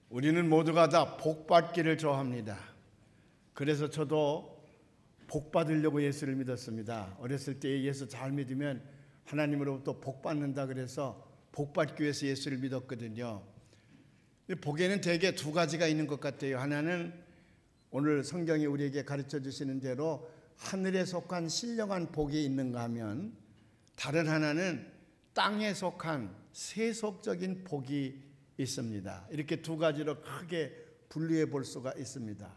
우리는 모두가 다 복받기를 좋아합니다. 그래서 저도 복받으려고 예수를 믿었습니다. 어렸을 때 예수 잘 믿으면 하나님으로부터 복받는다 그래서 복받기 위해서 예수를 믿었거든요. 복에는 대개 두 가지가 있는 것 같아요. 하나는 오늘 성경이 우리에게 가르쳐 주시는 대로 하늘에 속한 신령한 복이 있는가 하면, 다른 하나는 땅에 속한 세속적인 복이 있습니다. 이렇게 두 가지로 크게 분류해 볼 수가 있습니다.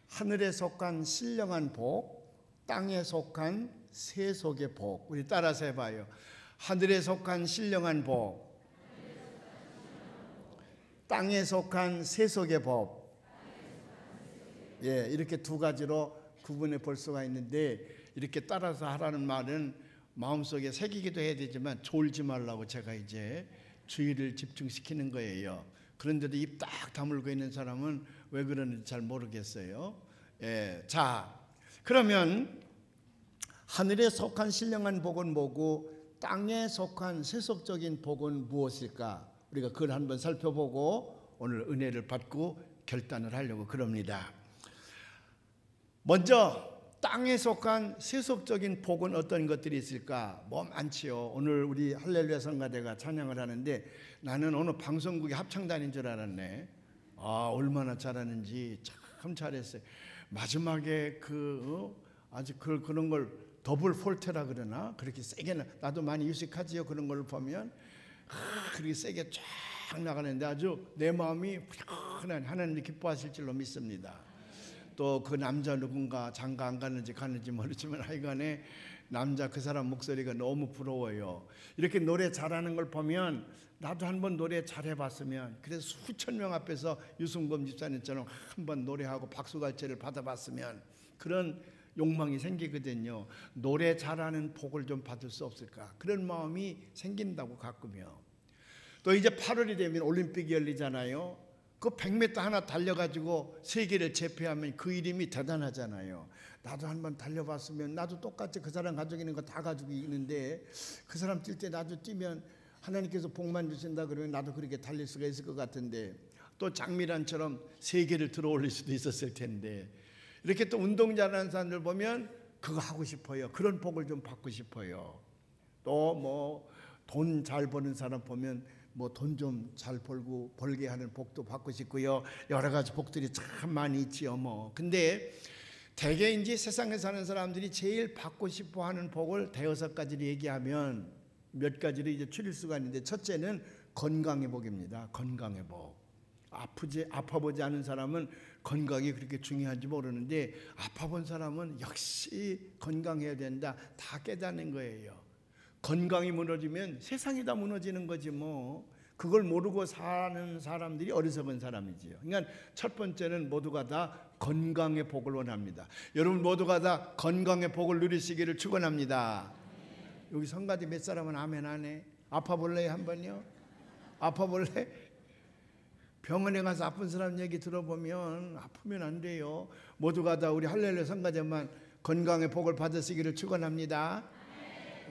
하늘에 속한 신령한 복, 땅에 속한 세속의 복. 우리 따라서 해봐요. 하늘에 속한 신령한 복, 땅에 속한 세속의 복. 예, 이렇게 두 가지로 구분해 볼 수가 있는데, 이렇게 따라서 하라는 말은 마음속에 새기기도 해야 되지만 졸지 말라고 제가 이제 주의를 집중시키는 거예요. 그런데도 입 딱 다물고 있는 사람은 왜 그러는지 잘 모르겠어요. 예, 자, 그러면 하늘에 속한 신령한 복은 뭐고 땅에 속한 세속적인 복은 무엇일까? 우리가 그걸 한번 살펴보고 오늘 은혜를 받고 결단을 하려고 그럽니다. 먼저 땅에 속한 세속적인 복은 어떤 것들이 있을까? 뭐 많지요. 오늘 우리 할렐루야 성가대가 찬양을 하는데 나는 어느 방송국의 합창단인 줄 알았네. 아, 얼마나 잘하는지 참 잘했어요. 마지막에 아주 그런 걸 더블 폴테라 그러나 그렇게 세게, 나도 많이 유식하지요. 그런 걸 보면 그렇게 세게 쫙 나가는데 아주 내 마음이 후련한, 하나님이 기뻐하실 줄로 믿습니다. 또 그 남자 누군가 장가 안 가는지 모르지만 하여간에 남자 그 사람 목소리가 너무 부러워요. 이렇게 노래 잘하는 걸 보면 나도 한번 노래 잘해봤으면, 그래서 수천 명 앞에서 유승범 집사님처럼 한번 노래하고 박수갈채를 받아봤으면, 그런 욕망이 생기거든요. 노래 잘하는 복을 좀 받을 수 없을까, 그런 마음이 생긴다고 가끔요. 또 이제 8월이 되면 올림픽이 열리잖아요. 그 100m 하나 달려가지고 세계를 제패하면 그 이름이 대단하잖아요. 나도 한번 달려봤으면, 나도 똑같이 그 사람 가지고 있는 거 다 가지고 있는데 그 사람 뛸 때 나도 뛰면 하나님께서 복만 주신다 그러면 나도 그렇게 달릴 수가 있을 것 같은데, 또 장미란처럼 세계를 들어올릴 수도 있었을 텐데, 이렇게 또 운동 잘하는 사람들 보면 그거 하고 싶어요. 그런 복을 좀 받고 싶어요. 또 뭐 돈 잘 버는 사람 보면 뭐 돈 좀 잘 벌게 하는 복도 받고 싶고요. 여러 가지 복들이 참 많이 있지요. 근데 대개 이제 세상에 사는 사람들이 제일 받고 싶어 하는 복을 대여섯 가지를 얘기하면 몇 가지를 이제 추릴 수가 있는데, 첫째는 건강의 복입니다. 건강의 복. 아파보지 않은 사람은 건강이 그렇게 중요한지 모르는데, 아파본 사람은 역시 건강해야 된다, 다 깨닫는 거예요. 건강이 무너지면 세상이 다 무너지는 거지 뭐. 그걸 모르고 사는 사람들이 어리석은 사람이지요. 그러니까 첫 번째는 모두가 다 건강의 복을 원합니다. 여러분 모두가 다 건강의 복을 누리시기를 축원합니다. 여기 성가대 몇 사람은 아멘 안 해? 아파볼래요? 한번요? 아파볼래? 병원에 가서 아픈 사람 얘기 들어보면 아프면 안 돼요. 모두가 다 우리 할렐루야 성가대만 건강의 복을 받으시기를 축원합니다.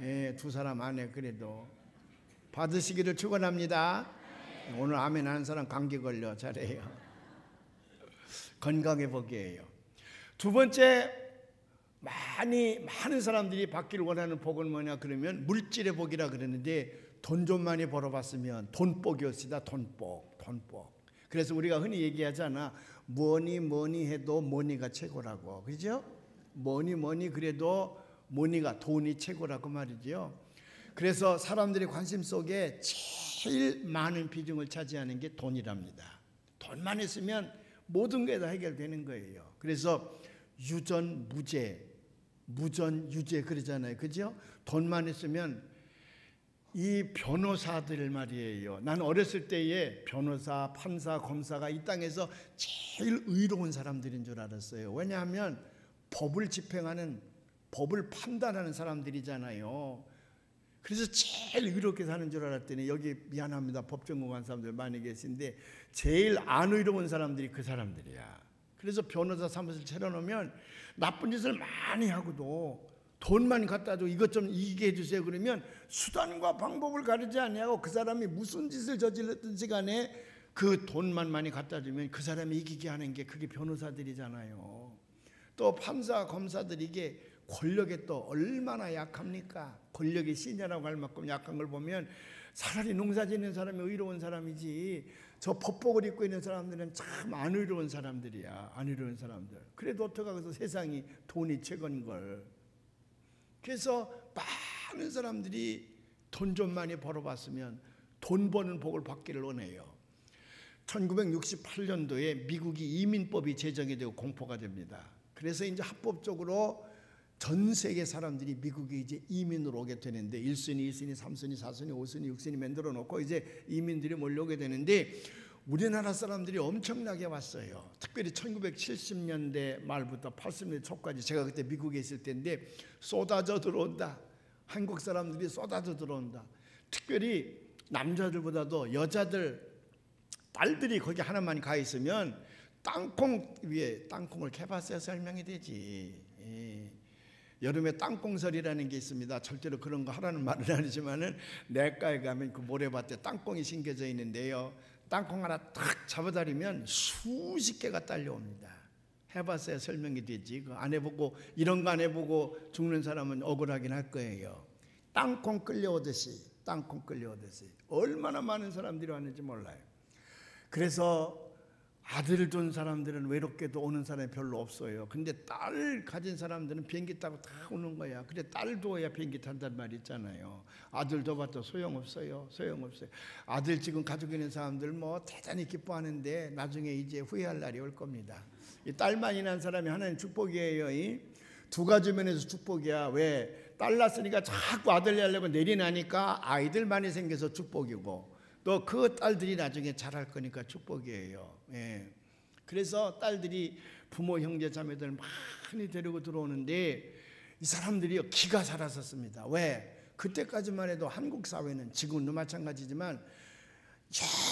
예, 두 사람 안 해. 그래도 받으시기를 축원합니다. 오늘 아멘 하는 사람 감기 걸려. 잘해요. 건강의 복이에요. 두 번째, 많은 사람들이 받기를 원하는 복은 뭐냐 그러면 물질의 복이라 그러는데, 돈 좀 많이 벌어봤으면 돈복이었습니다. 돈복. 그래서 우리가 흔히 얘기하잖아. 뭐니 해도 뭐니가 최고라고. 그죠? 뭐니 그래도 뭐니가 돈이 최고라고 말이죠. 그래서 사람들의 관심 속에 제일 많은 비중을 차지하는 게 돈이랍니다. 돈만 있으면 모든 게 다 해결되는 거예요. 그래서 유전무죄, 무전유죄 그러잖아요. 그죠? 돈만 있으면 이 변호사들 말이에요. 난 어렸을 때에 변호사, 판사, 검사가 이 땅에서 제일 의로운 사람들인 줄 알았어요. 왜냐하면 법을 집행하는, 법을 판단하는 사람들이잖아요. 그래서 제일 의롭게 사는 줄 알았더니, 여기 미안합니다, 법전공한 사람들 많이 계신데 제일 안 의로운 사람들이 그 사람들이야. 그래서 변호사 사무실 차려놓으면 나쁜 짓을 많이 하고도 돈만 갖다 줘, 이것 좀 이기게 해주세요 그러면 수단과 방법을 가르지 않냐고 그 사람이 무슨 짓을 저질렀든지 간에 그 돈만 많이 갖다 주면 그 사람이 이기게 하는 게 그게 변호사들이잖아요. 또 판사, 검사들이 이게 권력에 또 얼마나 약합니까? 권력이 신이라고 할 만큼 약한 걸 보면 차라리 농사 짓는 사람이 의로운 사람이지, 저 법복을 입고 있는 사람들은 참 안 의로운 사람들이야. 안 의로운 사람들. 그래도 어떡하겠어, 세상이 돈이 최고인 걸. 그래서 많은 사람들이 돈 좀 많이 벌어봤으면 돈 버는 복을 받기를 원해요. 1968년도에 미국이 이민법이 제정이 되고 공포가 됩니다. 그래서 이제 합법적으로 전 세계 사람들이 미국에 이제 이민으로 오게 되는데 1순위, 2순위, 3순위, 4순위, 5순위, 6순위 만들어 놓고 이제 이민들이 몰려오게 되는데 우리나라 사람들이 엄청나게 왔어요. 특별히 1970년대 말부터 80년대 초까지 제가 그때 미국에 있을 때인데 쏟아져 들어온다. 한국 사람들이 쏟아져 들어온다. 특별히 남자들보다도 여자들, 딸들이 거기 하나만 가 있으면 땅콩 위에 땅콩을 캐봤어야 설명이 되지. 여름에 땅콩설이라는 게 있습니다. 절대로 그런 거 하라는 말은 아니지만은 내과에 가면 그 모래밭에 땅콩이 심겨져 있는데요. 땅콩 하나 탁 잡아다리면 수십 개가 딸려옵니다. 해봤어야 설명이 되지. 그거 안 해보고 이런 거 안 해보고 죽는 사람은 억울하긴 할 거예요. 땅콩 끌려오듯이, 땅콩 끌려오듯이 얼마나 많은 사람들이 왔는지 몰라요. 그래서 아들을 둔 사람들은 외롭게도 오는 사람이 별로 없어요. 근데 딸 가진 사람들은 비행기 타고 다 오는 거야. 근데 딸 둬야 비행기 탄단 말 있잖아요. 아들 둬봐도 소용없어요. 소용없어요. 아들 지금 가지고 있는 사람들 뭐 대단히 기뻐하는데 나중에 이제 후회할 날이 올 겁니다. 이 딸만이 난 사람이 하나님 축복이에요. 이 두 가지 면에서 축복이야. 왜? 딸 낳았으니까 자꾸 아들 낳으려고 내리나니까 아이들 많이 생겨서 축복이고, 또 그 딸들이 나중에 잘할 거니까 축복이에요. 예. 그래서 딸들이 부모 형제 자매들 많이 데리고 들어오는데 이 사람들이 기가 살았었습니다. 왜? 그때까지만 해도 한국 사회는 지금도 마찬가지지만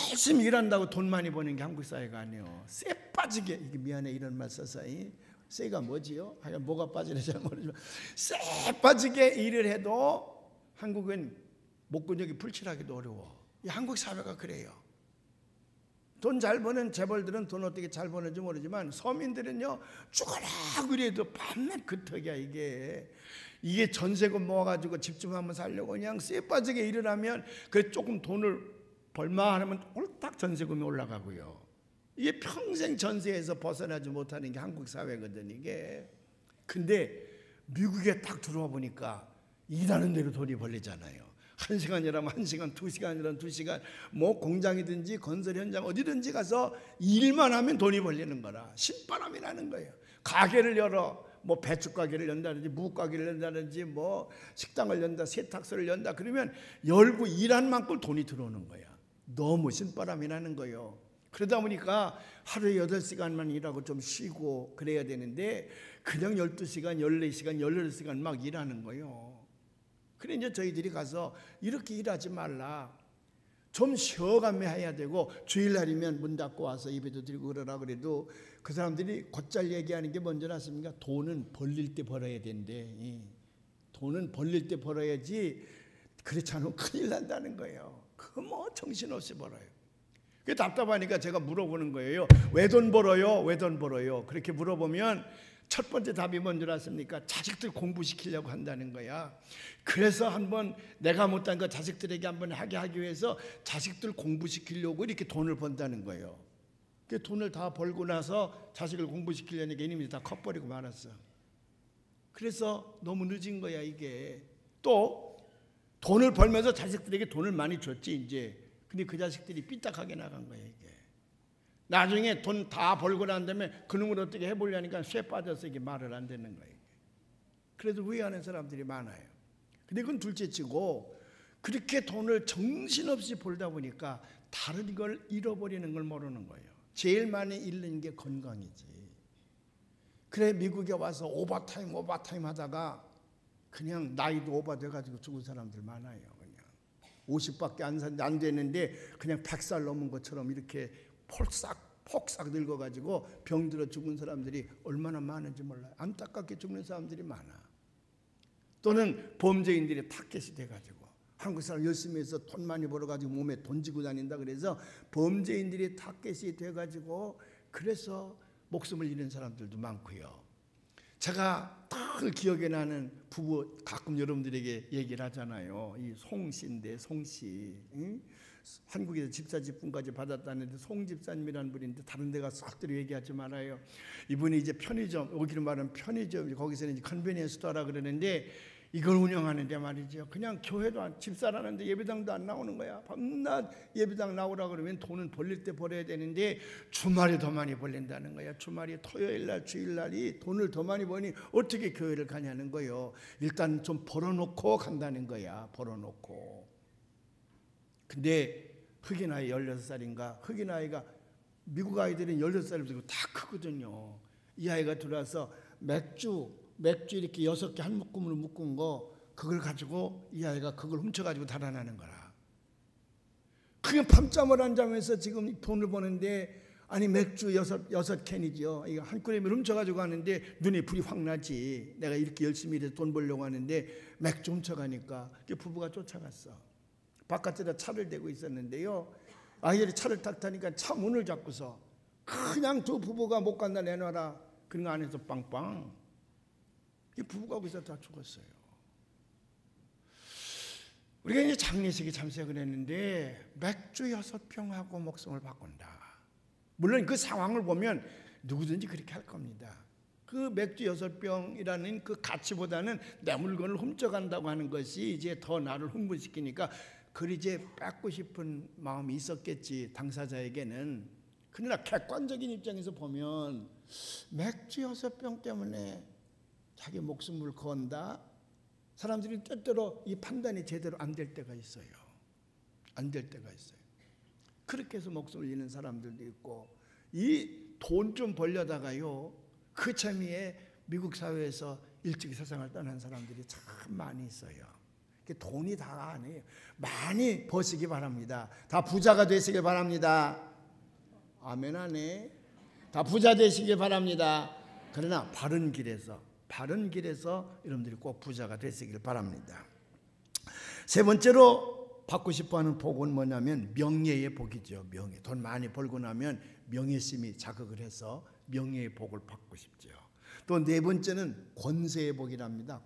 열심히 일한다고 돈 많이 버는 게 한국 사회가 아니에요. 쇠 빠지게, 이게 미안해 이런 말 써서, 쇠가 뭐지요? 하여간 뭐가 빠지는지 잘 모르지만 쇠 빠지게 일을 해도 한국은 목근육이 풀칠하기도 어려워. 이 한국 사회가 그래요. 돈 잘 버는 재벌들은 돈 어떻게 잘 버는지 모르지만 서민들은요 죽어라 그래도 밤낮 그턱이야. 이게 전세금 모아가지고 집 좀 한번 살려고 그냥 쇠 빠지게 일을 하면 그래 조금 돈을 벌만하면 홀딱 전세금이 올라가고요. 이게 평생 전세에서 벗어나지 못하는 게 한국 사회거든 이게. 근데 미국에 딱 들어와 보니까 일하는 대로 돈이 벌리잖아요. 1시간 일하면 1시간, 2시간 일하면 2시간, 뭐 공장이든지 건설 현장 어디든지 가서 일만 하면 돈이 벌리는 거라. 신바람이 나는 거예요. 가게를 열어, 뭐 배추 가게를 연다든지 무 가게를 연다든지 뭐 식당을 연다, 세탁소를 연다 그러면 열고 일한 만큼 돈이 들어오는 거야. 너무 신바람이 나는 거예요. 그러다 보니까 하루에 8시간만 일하고 좀 쉬고 그래야 되는데 그냥 12시간, 14시간, 18시간 막 일하는 거예요. 그래 이제 저희들이 가서 이렇게 일하지 말라. 좀 쉬어가며 해야 되고 주일날이면 문 닫고 와서 예배도 드리고 그러라 그래도 그 사람들이 곧잘 얘기하는 게 뭔지 아십니까? 돈은 벌릴 때 벌어야 된대. 돈은 벌릴 때 벌어야지 그렇지 않으면 큰일 난다는 거예요. 그거 뭐 정신없이 벌어요. 그게 답답하니까 제가 물어보는 거예요. 왜 돈 벌어요? 왜 돈 벌어요? 그렇게 물어보면 첫 번째 답이 뭔지 아십니까? 자식들 공부시키려고 한다는 거야. 그래서 한번 내가 못한 거 자식들에게 한번 하게 하기 위해서 자식들 공부시키려고 이렇게 돈을 번다는 거예요. 그 돈을 다 벌고 나서 자식을 공부시키려니까 이놈이 다 커버리고 말았어. 그래서 너무 늦은 거야 이게. 또 돈을 벌면서 자식들에게 돈을 많이 줬지 이제. 근데 그 자식들이 삐딱하게 나간 거야 이게. 나중에 돈 다 벌고 난 다음에 그놈을 어떻게 해보려니까 쇠 빠져서 이게 말을 안 듣는 거예요. 그래도 후회하는 사람들이 많아요. 근데 그건 둘째치고 그렇게 돈을 정신없이 벌다 보니까 다른 걸 잃어버리는 걸 모르는 거예요. 제일 많이 잃는 게 건강이지. 그래 미국에 와서 오버타임 하다가 그냥 나이도 오버돼가지고 죽은 사람들 많아요. 그냥 50밖에 안 되는데 그냥 100살 넘은 것처럼 이렇게 폭삭 늙어가지고 병들어 죽은 사람들이 얼마나 많은지 몰라요. 안타깝게 죽는 사람들이 많아. 또는 범죄인들이 타겟이 돼가지고 한국 사람 열심히 해서 돈 많이 벌어가지고 몸에 돈 지고 다닌다 그래서 범죄인들이 타겟이 돼가지고 그래서 목숨을 잃는 사람들도 많고요. 제가 늘 기억에 나는 부부 가끔 여러분들에게 얘기를 하잖아요. 이 송씨인데 송씨, 응? 한국에서 집사 직분까지 받았다는데 송 집사님이라는 분인데 다른 데 가서 싹들이 얘기하지 말아요. 이분이 이제 편의점, 여기로 말하면 편의점, 거기서는 이제 컨베니언스 스토어라 그러는데 이걸 운영하는데 말이죠. 그냥 교회도 집사라는데 예배당도 안 나오는 거야. 밤낮 예배당 나오라 그러면 돈은 벌릴 때 벌어야 되는데 주말에 더 많이 벌린다는 거야. 주말이 토요일날 주일날이 돈을 더 많이 버니 어떻게 교회를 가냐는 거예요. 일단 좀 벌어놓고 간다는 거야. 벌어놓고. 근데 흑인 아이 16살인가 흑인 아이가 미국 아이들은 16살부터 다 크거든요. 이 아이가 들어와서 맥주 이렇게 6개 한 묶음으로 묶은 거 그걸 가지고 이 아이가 그걸 훔쳐가지고 달아나는 거라. 그게 밤잠을 안 자면서 지금 돈을 버는데 아니 맥주 6캔이죠. 이거 한 끄레미를 훔쳐가지고 가는데 눈에 불이 확 나지. 내가 이렇게 열심히 일해서 돈 벌려고 하는데 맥주 훔쳐가니까 부부가 쫓아갔어. 바깥에다 차를 대고 있었는데요. 아이들이 차를 탁 타니까 차 문을 잡고서 그냥 두 부부가 못 간다 내놔라. 그런 거 안에서 빵빵. 이 부부가 거기서 다 죽었어요. 우리가 이제 장례식에 참석을 했는데 맥주 6병하고 목숨을 바꾼다. 물론 그 상황을 보면 누구든지 그렇게 할 겁니다. 그 맥주 6병이라는 그 가치보다는 내 물건을 훔쳐간다고 하는 것이 이제 더 나를 흥분시키니까 그걸 이제 뺏고 싶은 마음이 있었겠지, 당사자에게는. 그러나 객관적인 입장에서 보면 맥주 6병 때문에 자기 목숨을 건다? 사람들이 때때로 이 판단이 제대로 안 될 때가 있어요. 안 될 때가 있어요. 그렇게 해서 목숨을 잃는 사람들도 있고, 이 돈 좀 벌려다가요, 그 재미에 미국 사회에서 일찍 세상을 떠난 사람들이 참 많이 있어요. 돈이 다가 아니에요. 많이 버시기 바랍니다. 다 부자가 되시길 바랍니다. 아멘 하네. 다 부자 되시길 바랍니다. 그러나 바른 길에서 여러분들이 꼭 부자가 되시길 바랍니다. 세 번째로 받고 싶어하는 복은 뭐냐면 명예의 복이죠. 명예. 돈 많이 벌고 나면 명예심이 자극을 해서 명예의 복을 받고 싶죠. 또 네 번째는 권세의 복이랍니다.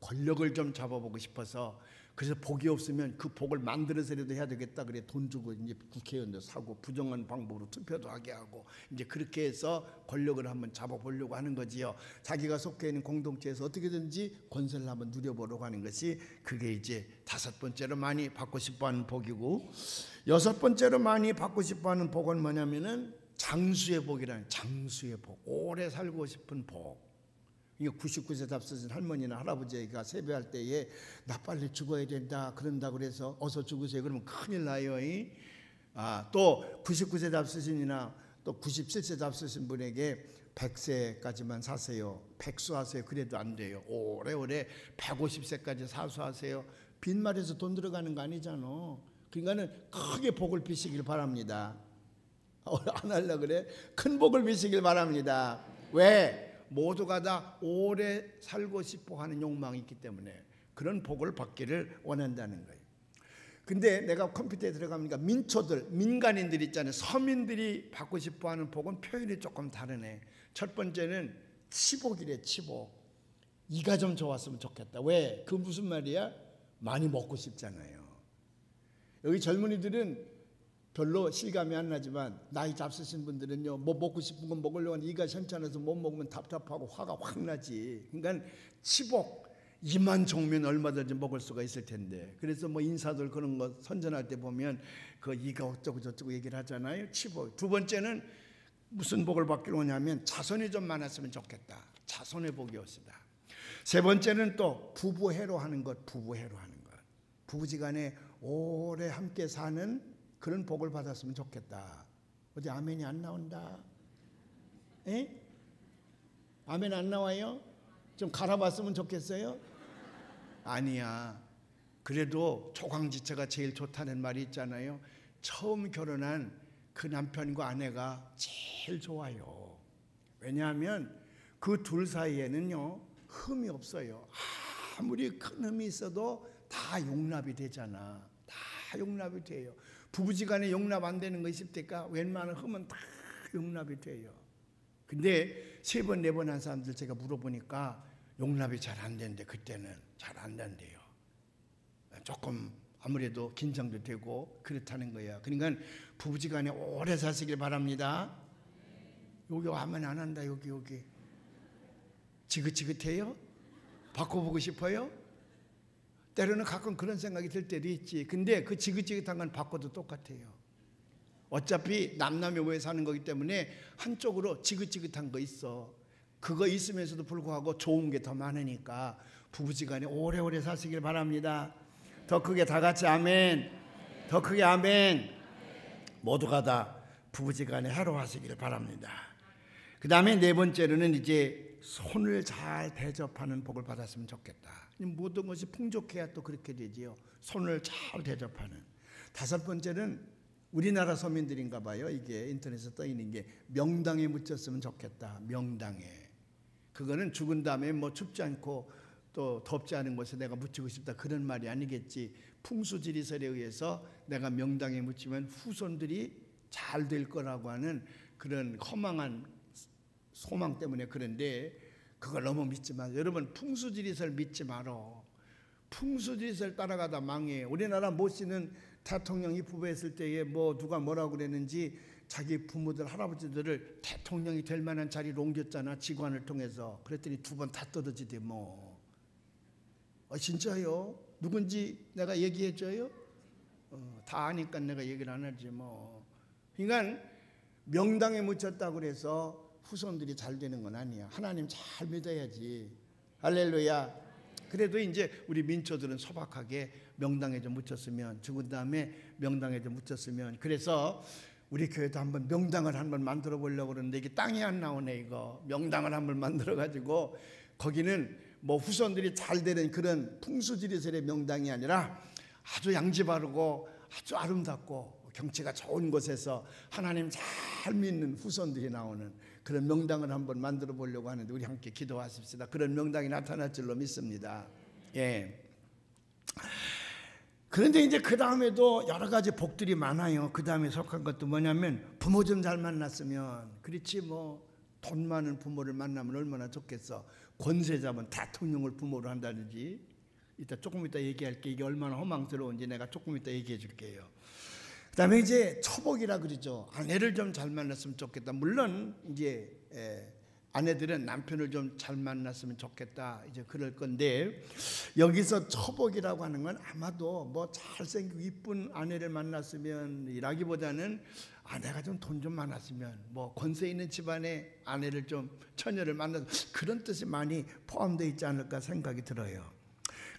권력을 좀 잡아보고 싶어서, 그래서 복이 없으면 그 복을 만들어서라도 해야 되겠다. 그래 돈 주고 이제 국회의원도 사고 부정한 방법으로 투표도 하게 하고 이제 그렇게 해서 권력을 한번 잡아보려고 하는 거지요. 자기가 속해 있는 공동체에서 어떻게든지 권세를 한번 누려보려고 하는 것이, 그게 이제 다섯 번째로 많이 받고 싶어하는 복이고, 여섯 번째로 많이 받고 싶어하는 복은 뭐냐면은 장수의 복이라는, 장수의 복, 오래 살고 싶은 복. 99세 답쓰신 할머니나 할아버지가 세배할 때에 나 빨리 죽어야 된다 그런다 그래서 어서 죽으세요. 그러면 큰일 나요. 또 99세 답쓰신이나 또 97세 답쓰신 분에게 100세까지만 사세요. 백수하세요. 그래도 안 돼요. 오래오래 150세까지 사수하세요. 빈말에서 돈 들어가는 거 아니잖아. 그러니까는 크게 복을 비시길 바랍니다. 안 하려고 그래? 큰 복을 비시길 바랍니다. 왜? 모두가 다 오래 살고 싶어 하는 욕망이 있기 때문에 그런 복을 받기를 원한다는 거예요. 근데 내가 컴퓨터에 들어가니까 민간인들 있잖아요. 서민들이 받고 싶어 하는 복은 표현이 조금 다르네. 첫 번째는 치복이래. 치복. 이가 좀 좋았으면 좋겠다. 왜? 그 무슨 말이야? 많이 먹고 싶잖아요. 여기 젊은이들은 별로 실감이 안 나지만 나이 잡수신 분들은요, 뭐 먹고 싶은 건 먹으려고 하는데 이가 현찮아서 못 먹으면 답답하고 화가 확 나지. 그러니까 치복, 이만 종면 얼마든지 먹을 수가 있을 텐데, 그래서 뭐 인사들 그런 거 선전할 때 보면 그 이가 어쩌고 저쩌고 얘기를 하잖아요. 치복. 두 번째는 무슨 복을 받기로 하냐면 자손이 좀 많았으면 좋겠다. 자손의 복이었습니다. 세 번째는 또 부부애로 하는 것. 부부지간에 오래 함께 사는 그런 복을 받았으면 좋겠다. 어디 아멘이 안 나온다. 에? 아멘 안 나와요? 좀 갈아봤으면 좋겠어요? 아니야. 그래도 초강지체가 제일 좋다는 말이 있잖아요. 처음 결혼한 그 남편과 아내가 제일 좋아요. 왜냐하면 그 둘 사이에는요, 흠이 없어요. 아무리 큰 흠이 있어도 다 용납이 되잖아. 다 용납이 돼요. 부부지간에 용납 안 되는 거 있을 때가 웬만한 흠은 다 용납이 돼요. 근데 3번, 4번 한 사람들 제가 물어보니까 용납이 잘 안 되는데 그때는 잘 안 된대요. 조금 아무래도 긴장도 되고 그렇다는 거야. 그러니까 부부지간에 오래 사시길 바랍니다. 여기 하면 안 한다. 여기 지긋지긋해요? 바꿔보고 싶어요? 때로는 가끔 그런 생각이 들 때도 있지. 근데 그 지긋지긋한 건 바꿔도 똑같아요. 어차피 남남이 오해 사는 거기 때문에 한쪽으로 지긋지긋한 거 있어. 그거 있으면서도 불구하고 좋은 게 더 많으니까 부부지간에 오래오래 사시길 바랍니다. 더 크게 다 같이 아멘. 더 크게 아멘. 모두가 다 부부지간에 하루하시길 바랍니다. 그 다음에 4번째로는 이제 손을 잘 대접하는 복을 받았으면 좋겠다. 모든 것이 풍족해야 또 그렇게 되지요. 손을 잘 대접하는. 5번째는 우리나라 서민들인가 봐요. 이게 인터넷에 떠 있는 게 명당에 묻혔으면 좋겠다. 명당에. 그거는 죽은 다음에 뭐 춥지 않고 또 덥지 않은 곳에 내가 묻히고 싶다 그런 말이 아니겠지. 풍수지리설에 의해서 내가 명당에 묻히면 후손들이 잘 될 거라고 하는 그런 허망한 소망 때문에 그런데 그걸 너무 믿지 마세요. 여러분 풍수지리설 믿지 말어. 풍수지리설 따라가다 망해. 우리나라 모 씨는 대통령이 부부했을 때에 뭐 누가 뭐라고 그랬는지 자기 부모들 할아버지들을 대통령이 될 만한 자리로 옮겼잖아. 직관을 통해서. 그랬더니 2번 다 떨어지대 뭐. 진짜요? 누군지 내가 얘기해줘요? 다 아니까 내가 얘기를 안 하지 뭐. 그러니까 명당에 묻혔다고 그래서 후손들이 잘 되는 건 아니야. 하나님 잘 믿어야지. 할렐루야. 그래도 이제 우리 민초들은 소박하게 명당에 좀 묻혔으면, 죽은 다음에 명당에 좀 묻혔으면. 그래서 우리 교회도 한번 명당을 한번 만들어 보려고 그러는데 이게 땅이 안 나오네. 이거 명당을 한번 만들어 가지고 거기는 뭐 후손들이 잘 되는 그런 풍수지리설의 명당이 아니라 아주 양지 바르고 아주 아름답고 경치가 좋은 곳에서 하나님 잘 믿는 후손들이 나오는 그런 명당을 한번 만들어 보려고 하는데 우리 함께 기도하십시다. 그런 명당이 나타날 줄로 믿습니다. 예. 그런데 이제 그 다음에도 여러 가지 복들이 많아요. 그 다음에 속한 것도 뭐냐면 부모 좀 잘 만났으면. 그렇지 뭐 돈 많은 부모를 만나면 얼마나 좋겠어. 권세 잡은 대통령을 부모로 한다든지. 조금 이따 얘기할게. 이게 얼마나 허망스러운지 내가 조금 이따 얘기해 줄게요. 그 다음에 이제 처복이라 그러죠. 아내를 좀 잘 만났으면 좋겠다. 물론 이제 아내들은 남편을 좀 잘 만났으면 좋겠다. 이제 그럴 건데 여기서 처복이라고 하는 건 아마도 뭐 잘생기고 이쁜 아내를 만났으면이라기보다는 아내가 좀 돈 좀 많았으면 뭐 권세 있는 집안의 아내를 좀 처녀를 만나서 그런 뜻이 많이 포함되어 있지 않을까 생각이 들어요.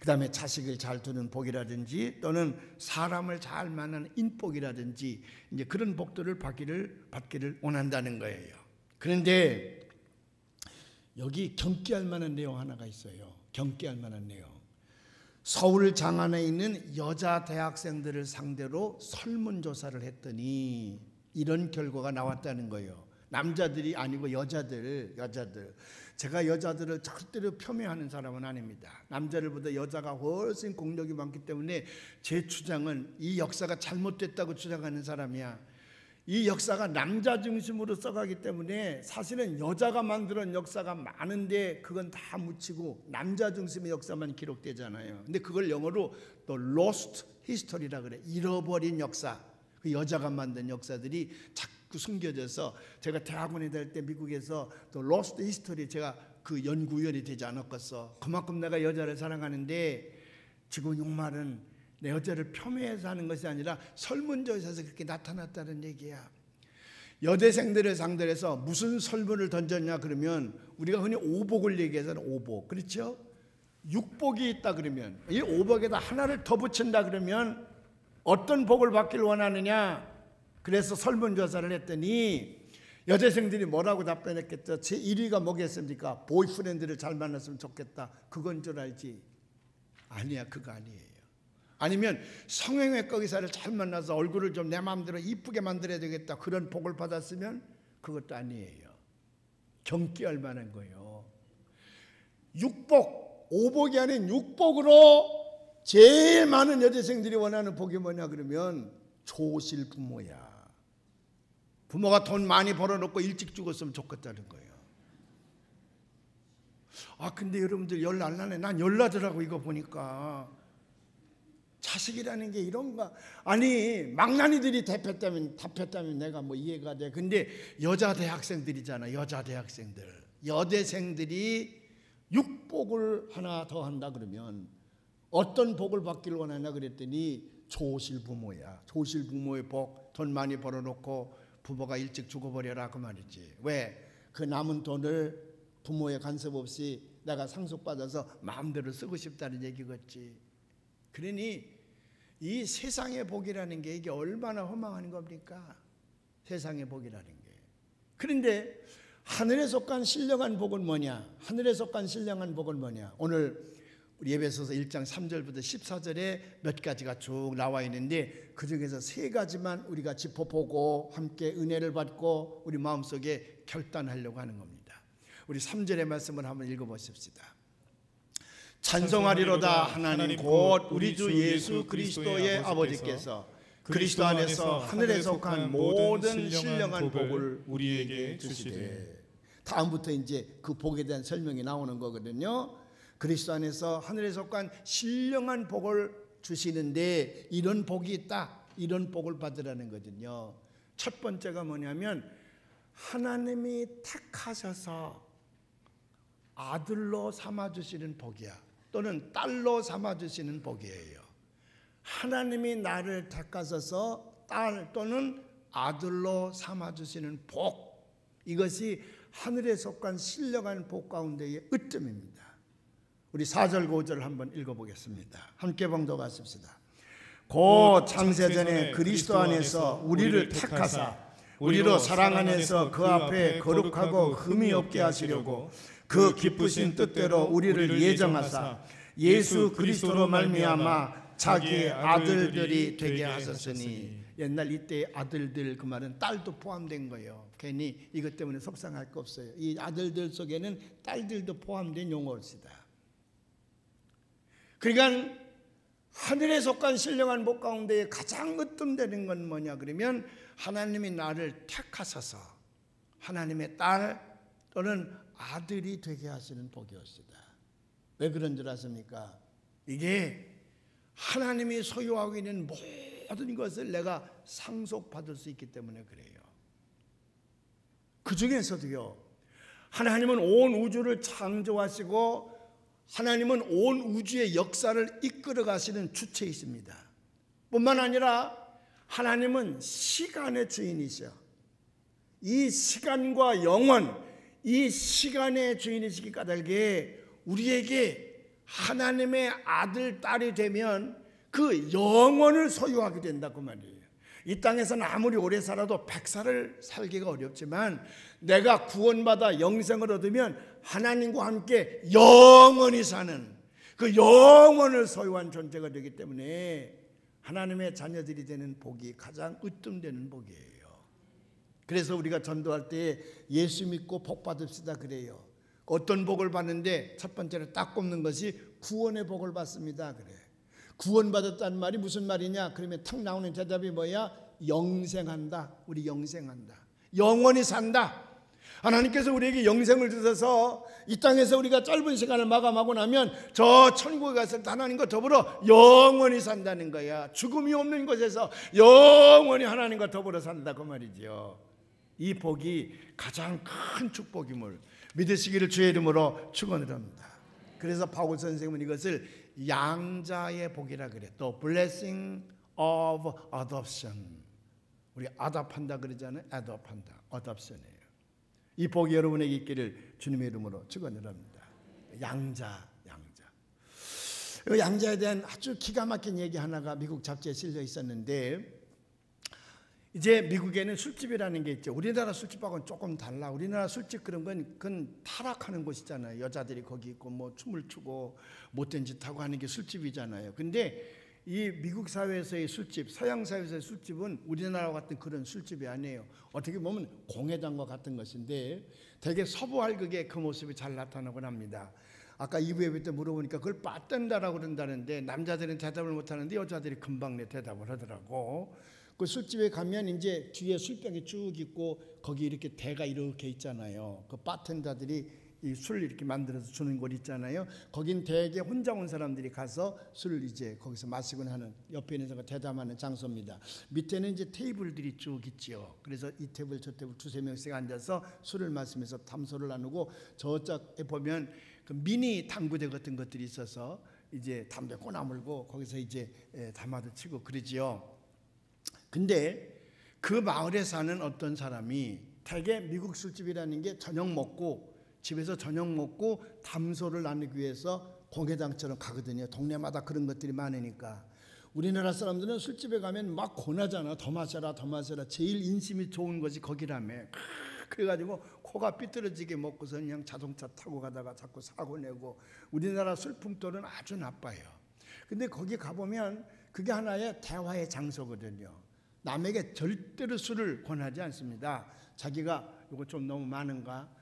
그 다음에 자식을 잘 두는 복이라든지 또는 사람을 잘 만나는 인복이라든지 이제 그런 복들을 받기를 원한다는 거예요. 그런데 여기 경계할 만한 내용 하나가 있어요. 경계할 만한 내용. 서울 장안에 있는 여자 대학생들을 상대로 설문조사를 했더니 이런 결과가 나왔다는 거예요. 남자들이 아니고 여자들. 제가 여자들을 절대로 폄훼하는 사람은 아닙니다. 남자들보다 여자가 훨씬 공력이 많기 때문에 제 주장은 이 역사가 잘못됐다고 주장하는 사람이야. 이 역사가 남자 중심으로 써가기 때문에 사실은 여자가 만들어낸 역사가 많은데 그건 다 묻히고 남자 중심의 역사만 기록되잖아요. 근데 그걸 영어로 또 lost history라 그래. 잃어버린 역사. 그 여자가 만든 역사들이 자꾸 숨겨져서 제가 대학원에 다닐 때 미국에서 또 lost history 제가 그 연구위원이 되지 않았겠어. 그만큼 내가 여자를 사랑하는데 지금 이 말은 내 여자를 폄훼해서 하는 것이 아니라 설문조사에서 그렇게 나타났다는 얘기야. 여대생들을 상대로 해서 무슨 설문을 던졌냐 그러면 우리가 흔히 오복을 얘기해서는 오복. 그렇죠? 육복이 있다 그러면 이 오복에다 하나를 더 붙인다 그러면 어떤 복을 받길 원하느냐. 그래서 설문조사를 했더니 여대생들이 뭐라고 답변했겠죠? 제 1위가 뭐겠습니까? 보이프렌드를 잘 만났으면 좋겠다. 그건 줄 알지. 아니야, 그거 아니에요. 아니면 성형외과 의사를 잘 만나서 얼굴을 좀 내 마음대로 이쁘게 만들어야 되겠다. 그런 복을 받았으면 그것도 아니에요. 경계할 만한 거예요. 육복, 오복이 아닌 육복으로 제일 많은 여대생들이 원하는 복이 뭐냐 그러면 조실 부모야. 부모가 돈 많이 벌어놓고 일찍 죽었으면 좋겠다는 거예요. 근데 여러분들 열 안 나네. 난 열나더라고 이거 보니까. 자식이라는 게 이런가. 아니 망나니들이 답했다면 내가 뭐 이해가 돼. 근데 여자 대학생들이잖아. 여자 대학생들, 여대생들이 육복을 하나 더 한다 그러면 어떤 복을 받기를 원하냐 그랬더니 조실 부모야. 조실 부모의 복. 돈 많이 벌어놓고 부모가 일찍 죽어버려라 그 말이지. 왜? 그 남은 돈을 부모의 간섭 없이 내가 상속받아서 마음대로 쓰고 싶다는 얘기겠지. 그러니 이 세상의 복이라는 게 이게 얼마나 허망한 겁니까? 세상의 복이라는 게. 그런데 하늘에 속한 신령한 복은 뭐냐? 하늘에 속한 신령한 복은 뭐냐? 오늘 우리 에베소서 1장 3절부터 14절에 몇 가지가 쭉 나와 있는데 그중에서 세 가지만 우리가 짚어보고 함께 은혜를 받고 우리 마음속에 결단하려고 하는 겁니다. 우리 3절의 말씀을 한번 읽어보십시다. 찬송하리로다 하나님 곧 우리 주 예수 그리스도의 아버지께서 그리스도 안에서 하늘에 속한 모든 신령한 복을 우리에게 주시되. 다음부터 이제 그 복에 대한 설명이 나오는 거거든요. 그리스도 안에서 하늘에 속한 신령한 복을 주시는데 이런 복이 있다. 이런 복을 받으라는 거거든요. 첫 번째가 뭐냐면 하나님이 택하셔서 아들로 삼아주시는 복이야. 또는 딸로 삼아주시는 복이에요. 하나님이 나를 택하셔서 딸 또는 아들로 삼아주시는 복. 이것이 하늘에 속한 신령한 복 가운데의 으뜸입니다. 우리 4절 5절을 한번 읽어보겠습니다. 함께 봉독하십시다. 곧 창세전에 그리스도 안에서 우리를 택하사 우리로 사랑 안에서 그 앞에 거룩하고 흠이 없게 하시려고 그 기쁘신 뜻대로 우리를 예정하사 예수 그리스도로 말미암아 자기의 아들들이 되게 하셨으니. 옛날 이때의 아들들 그 말은 딸도 포함된 거예요. 괜히 이것 때문에 속상할 거 없어요. 이 아들들 속에는 딸들도 포함된 용어입니다. 그러니까 하늘에 속한 신령한 복 가운데 가장 으뜸되는 건 뭐냐 그러면 하나님이 나를 택하셔서 하나님의 딸 또는 아들이 되게 하시는 복이었습니다. 왜 그런 줄 아십니까? 이게 하나님이 소유하고 있는 모든 것을 내가 상속받을 수 있기 때문에 그래요. 그 중에서도요, 하나님은 온 우주를 창조하시고 하나님은 온 우주의 역사를 이끌어 가시는 주체이십니다. 뿐만 아니라 하나님은 시간의 주인이셔. 이 시간과 영원, 이 시간의 주인이시기 까닭에 우리에게 하나님의 아들, 딸이 되면 그 영원을 소유하게 된다고 말이에요. 이 땅에서는 아무리 오래 살아도 100살을 살기가 어렵지만 내가 구원받아 영생을 얻으면 하나님과 함께 영원히 사는 그 영원을 소유한 존재가 되기 때문에 하나님의 자녀들이 되는 복이 가장 으뜸되는 복이에요. 그래서 우리가 전도할 때 예수 믿고 복 받읍시다 그래요. 어떤 복을 받는데 첫 번째로 딱 꼽는 것이 구원의 복을 받습니다 그래. 구원받았다는 말이 무슨 말이냐? 그러면 탁 나오는 대답이 뭐야? 영생한다. 우리 영생한다. 영원히 산다. 하나님께서 우리에게 영생을 주셔서 이 땅에서 우리가 짧은 시간을 마감하고 나면 저 천국에 가서 하나님과 더불어 영원히 산다는 거야. 죽음이 없는 곳에서 영원히 하나님과 더불어 산다 그 말이죠. 이 복이 가장 큰 축복임을 믿으시기를 주의 이름으로 축원을 합니다. 그래서 바울 선생님은 이것을 양자의 복이라 그래. 또 blessing of adoption. 우리 아답한다 그러잖아요. 아답한다. adoption이에요. 이 복이 여러분에게 있기를 주님의 이름으로 축원을 합니다. 양자. 이 양자에 대한 아주 기가 막힌 얘기 하나가 미국 잡지에 실려 있었는데, 이제 미국에는 술집이라는 게 있죠. 우리나라 술집하고는 조금 달라. 우리나라 술집 그런 건 그건 타락하는 곳이잖아요. 여자들이 거기 있고 뭐 춤을 추고 못된 짓 하고 하는 게 술집이잖아요. 근데 이 미국 사회에서의 술집, 서양 사회에서의 술집은 우리나라와 같은 그런 술집이 아니에요. 어떻게 보면 공회장과 같은 것인데 되게 서부 활극의 그 모습이 잘 나타나곤 합니다. 아까 2부 예배 때 물어보니까 그걸 빠뜬다라고 그런다는데 남자들은 대답을 못하는데 여자들이 금방 내 대답을 하더라고. 그 술집에 가면 이제 뒤에 술병이 쭉 있고 거기 이렇게 대가 이렇게 있잖아요. 그 바텐더들이 이 술 이렇게 만들어서 주는 곳 있잖아요. 거긴 대개 혼자 온 사람들이 가서 술을 이제 거기서 마시곤 하는, 옆에 있는 사람과 대담하는 장소입니다. 밑에는 이제 테이블들이 쭉 있죠. 그래서 이 테이블 저 테이블 두세 명씩 앉아서 술을 마시면서 담소를 나누고, 저쪽에 보면 그 미니 당구대 같은 것들이 있어서 이제 담배 꼬나물고 거기서 이제 담화도 치고 그러지요. 근데 그 마을에 사는 어떤 사람이 대개 미국 술집이라는 게 저녁 먹고 집에서 저녁 먹고 담소를 나누기 위해서 공회장처럼 가거든요. 동네마다 그런 것들이 많으니까. 우리나라 사람들은 술집에 가면 막 권하잖아. 더 마셔라 더 마셔라. 제일 인심이 좋은 것이 거기라며. 그래가지고 코가 삐뚤어지게 먹고서 그냥 자동차 타고 가다가 자꾸 사고 내고, 우리나라 술 풍토는 아주 나빠요. 근데 거기 가보면 그게 하나의 대화의 장소거든요. 남에게 절대로 술을 권하지 않습니다. 자기가 이거 좀 너무 많은가,